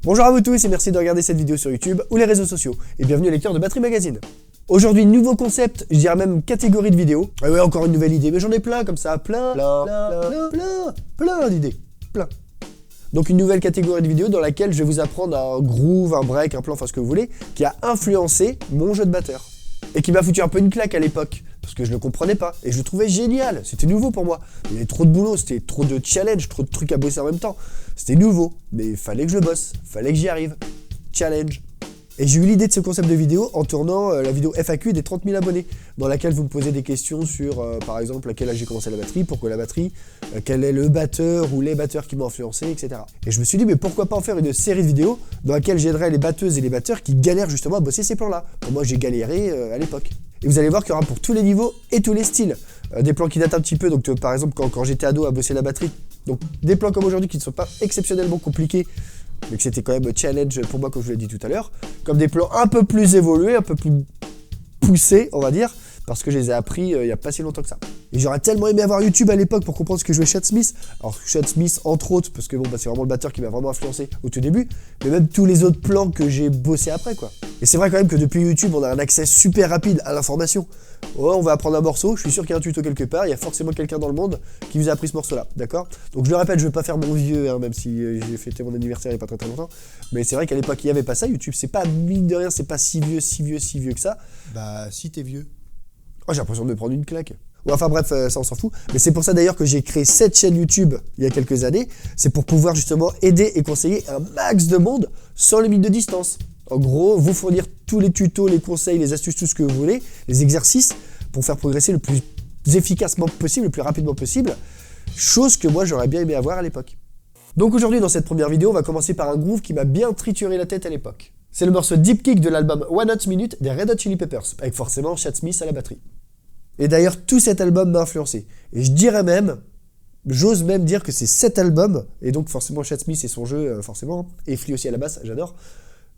Bonjour à vous tous et merci de regarder cette vidéo sur YouTube ou les réseaux sociaux. Et bienvenue lecteur de Batterie Magazine. Aujourd'hui, nouveau concept, je dirais même catégorie de vidéos. Ah ouais, encore une nouvelle idée, mais j'en ai plein comme ça, plein d'idées, plein. Donc une nouvelle catégorie de vidéos dans laquelle je vais vous apprendre un groove, un break, un plan, enfin ce que vous voulez, qui a influencé mon jeu de batteur. Et qui m'a foutu un peu une claque à l'époque, parce que je le comprenais pas, et je le trouvais génial, c'était nouveau pour moi. Il y avait trop de boulot, c'était trop de challenge, trop de trucs à bosser en même temps. C'était nouveau, mais il fallait que je le bosse, fallait que j'y arrive. Challenge. Et j'ai eu l'idée de ce concept de vidéo en tournant la vidéo FAQ des 30 000 abonnés, dans laquelle vous me posez des questions sur, par exemple, à quel âge j'ai commencé la batterie, pourquoi la batterie, quel est le batteur ou les batteurs qui m'ont influencé, etc. Et je me suis dit, mais pourquoi pas en faire une série de vidéos dans laquelle j'aiderais les batteuses et les batteurs qui galèrent justement à bosser ces plans-là. Pour moi, j'ai galéré à l'époque. Et vous allez voir qu'il y aura pour tous les niveaux et tous les styles. Des plans qui datent un petit peu, donc par exemple quand j'étais ado à bosser la batterie. Donc des plans comme aujourd'hui qui ne sont pas exceptionnellement compliqués, mais que c'était quand même challenge pour moi comme je vous l'ai dit tout à l'heure. Comme des plans un peu plus évolués, un peu plus poussés, on va dire, parce que je les ai appris il n'y a pas si longtemps que ça. Et j'aurais tellement aimé avoir YouTube à l'époque pour comprendre ce que jouait Chad Smith. Alors Chad Smith entre autres, parce que bon, c'est vraiment le batteur qui m'a vraiment influencé au tout début, mais même tous les autres plans que j'ai bossé après quoi. Et c'est vrai quand même que depuis YouTube, on a un accès super rapide à l'information. Oh, on va apprendre un morceau, je suis sûr qu'il y a un tuto quelque part, il y a forcément quelqu'un dans le monde qui vous a appris ce morceau-là, d'accord? Donc je le répète, je vais pas faire mon vieux, hein, même si j'ai fêté mon anniversaire il y a pas très longtemps, mais c'est vrai qu'à l'époque il y avait pas ça, YouTube, c'est pas, mine de rien, c'est pas si vieux que ça. Bah, si t'es vieux. Oh, j'ai l'impression de me prendre une claque. Ouais, enfin bref, ça on s'en fout. Mais c'est pour ça d'ailleurs que j'ai créé cette chaîne YouTube il y a quelques années. C'est pour pouvoir justement aider et conseiller un max de monde sans limite de distance. En gros, vous fournir tous les tutos, les conseils, les astuces, tout ce que vous voulez, les exercices pour faire progresser le plus efficacement possible, le plus rapidement possible. Chose que moi j'aurais bien aimé avoir à l'époque. Donc aujourd'hui dans cette première vidéo, on va commencer par un groove qui m'a bien trituré la tête à l'époque. C'est le morceau Deep Kick de l'album One Hot Minute des Red Hot Chili Peppers, avec forcément Chad Smith à la batterie. Et d'ailleurs, tout cet album m'a influencé. Et je dirais même, j'ose même dire que c'est cet album, et donc forcément Chad Smith et son jeu, forcément, et Flea aussi à la basse, j'adore.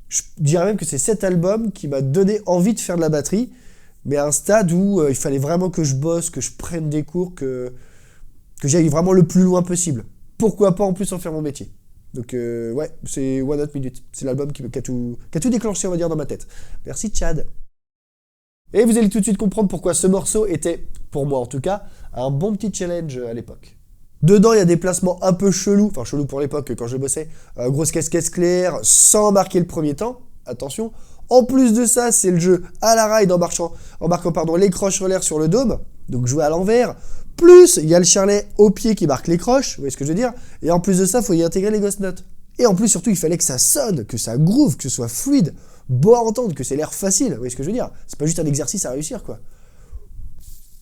Je dirais même que c'est cet album qui m'a donné envie de faire de la batterie, mais à un stade où il fallait vraiment que je bosse, que je prenne des cours, que j'aille vraiment le plus loin possible. Pourquoi pas en plus en faire mon métier. Donc ouais, c'est One Hot Minute. C'est l'album qui a tout déclenché, on va dire, dans ma tête. Merci Chad. Et vous allez tout de suite comprendre pourquoi ce morceau était, pour moi en tout cas, un bon petit challenge à l'époque. Dedans, il y a des placements un peu chelous, enfin chelous pour l'époque quand je bossais, grosse caisse claire, sans marquer le premier temps, attention. En plus de ça, c'est le jeu à la ride en marquant les croches en l'air sur le dôme, donc jouer à l'envers. Plus, il y a le charlet au pied qui marque les croches, vous voyez ce que je veux dire? Et en plus de ça, il faut y intégrer les ghost notes. Et en plus, surtout, il fallait que ça sonne, que ça groove, que ce soit fluide, beau à entendre, que c'est l'air facile, vous voyez ce que je veux dire? C'est pas juste un exercice à réussir, quoi.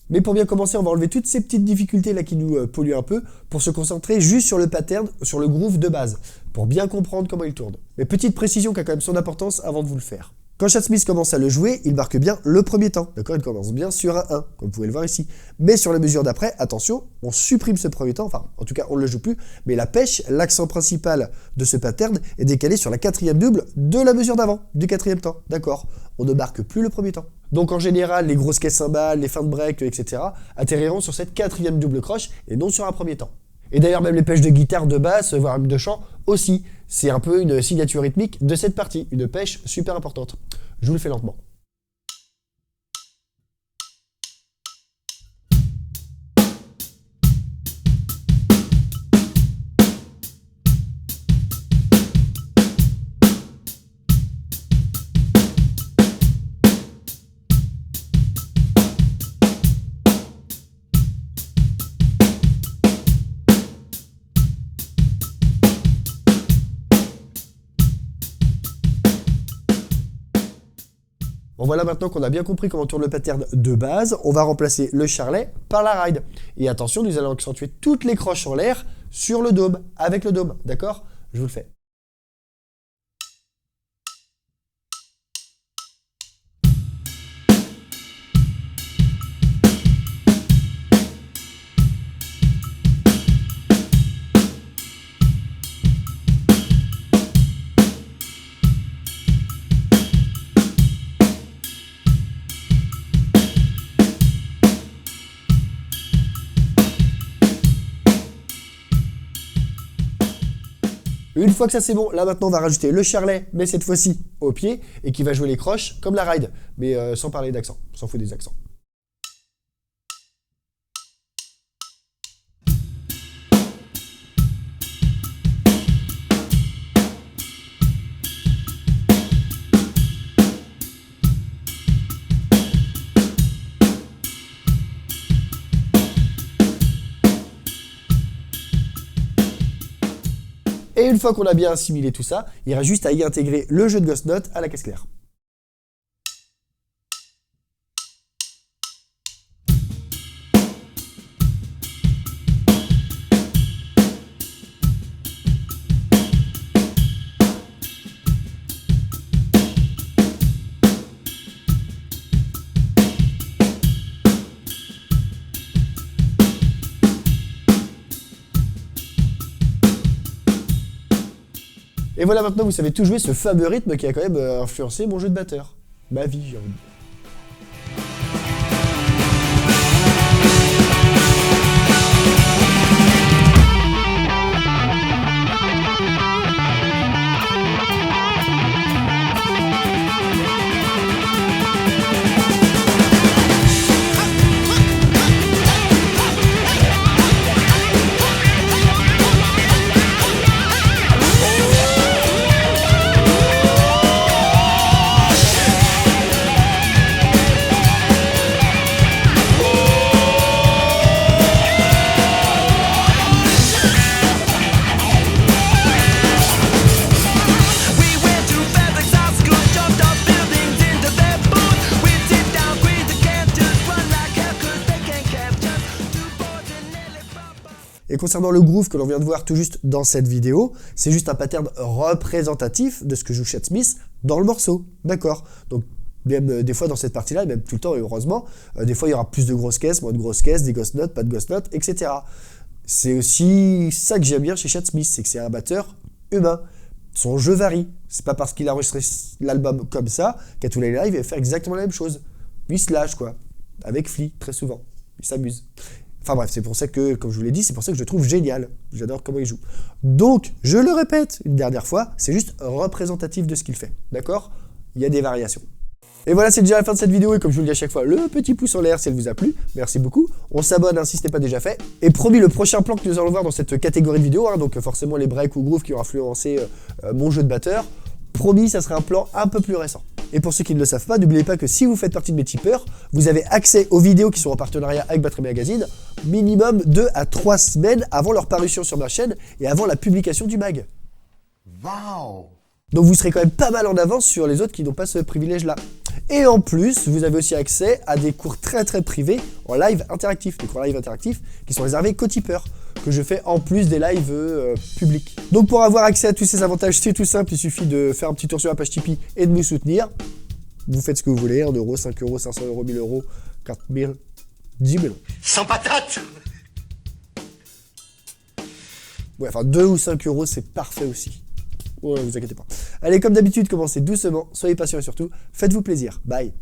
Mais pour bien commencer, on va enlever toutes ces petites difficultés là qui nous polluent un peu, pour se concentrer juste sur le pattern, sur le groove de base, pour bien comprendre comment il tourne. Mais petite précision qui a quand même son importance avant de vous le faire. Quand Chad Smith commence à le jouer, il marque bien le premier temps, d'accord? Il commence bien sur un 1, comme vous pouvez le voir ici. Mais sur la mesure d'après, attention, on supprime ce premier temps, enfin, en tout cas, on ne le joue plus, mais la pêche, l'accent principal de ce pattern, est décalé sur la quatrième double de la mesure d'avant, du quatrième temps, d'accord? On ne marque plus le premier temps. Donc en général, les grosses caisses cymbales, les fins de break, etc., atterriront sur cette quatrième double croche et non sur un premier temps. Et d'ailleurs, même les pêches de guitare, de basse, voire même de chant, aussi. C'est un peu une signature rythmique de cette partie, une pêche super importante. Je vous le fais lentement. Bon voilà, maintenant qu'on a bien compris comment tourne le pattern de base, on va remplacer le charlet par la ride. Et attention, nous allons accentuer toutes les croches en l'air sur le dôme, avec le dôme, d'accord? Je vous le fais. Une fois que ça c'est bon, là maintenant on va rajouter le charlet, mais cette fois-ci au pied, et qui va jouer les croches comme la ride, mais sans parler d'accent, on s'en fout des accents. Et une fois qu'on a bien assimilé tout ça, il reste juste à y intégrer le jeu de Ghost Note à la caisse claire. Et voilà, maintenant vous savez tout jouer ce fameux rythme qui a quand même influencé mon jeu de batteur. Ma vie, j'ai envie de dire. Et concernant le groove que l'on vient de voir tout juste dans cette vidéo, c'est juste un pattern représentatif de ce que joue Chad Smith dans le morceau, d'accord? Donc même des fois dans cette partie-là, et même tout le temps et heureusement, des fois il y aura plus de grosses caisses, moins de grosses caisses, des ghost notes, pas de ghost notes, etc. C'est aussi ça que j'aime bien chez Chad Smith, c'est que c'est un batteur humain. Son jeu varie. C'est pas parce qu'il a enregistré l'album comme ça qu'à tous les lives il va faire exactement la même chose. Lui il se lâche quoi, avec Flea très souvent, il s'amuse. Enfin bref, c'est pour ça que, comme je vous l'ai dit, c'est pour ça que je le trouve génial. J'adore comment il joue. Donc, je le répète une dernière fois, c'est juste représentatif de ce qu'il fait. D'accord? Il y a des variations. Et voilà, c'est déjà la fin de cette vidéo. Et comme je vous le dis à chaque fois, le petit pouce en l'air si elle vous a plu. Merci beaucoup. On s'abonne si ce n'est pas déjà fait. Et promis, le prochain plan que nous allons voir dans cette catégorie de vidéos, donc forcément les breaks ou grooves qui ont influencé mon jeu de batteur, promis, ça sera un plan un peu plus récent. Et pour ceux qui ne le savent pas, n'oubliez pas que si vous faites partie de mes tipeurs, vous avez accès aux vidéos qui sont en partenariat avec Battery Magazine, minimum 2 à 3 semaines avant leur parution sur ma chaîne et avant la publication du mag. Waouh! Donc vous serez quand même pas mal en avance sur les autres qui n'ont pas ce privilège-là. Et en plus, vous avez aussi accès à des cours très privés en live interactif, des cours live interactifs qui sont réservés qu'aux tipeurs, que je fais en plus des lives publics. Donc pour avoir accès à tous ces avantages, c'est tout simple, il suffit de faire un petit tour sur la page Tipeee et de me soutenir. Vous faites ce que vous voulez, 1 euro, 5 euros, 500 euros, 1000 euros, 4000, 10 000 euros. Sans patate! Ouais, enfin 2 ou 5 euros, c'est parfait aussi. Ouais, vous inquiétez pas. Allez, comme d'habitude, commencez doucement, soyez patients et surtout, faites-vous plaisir. Bye.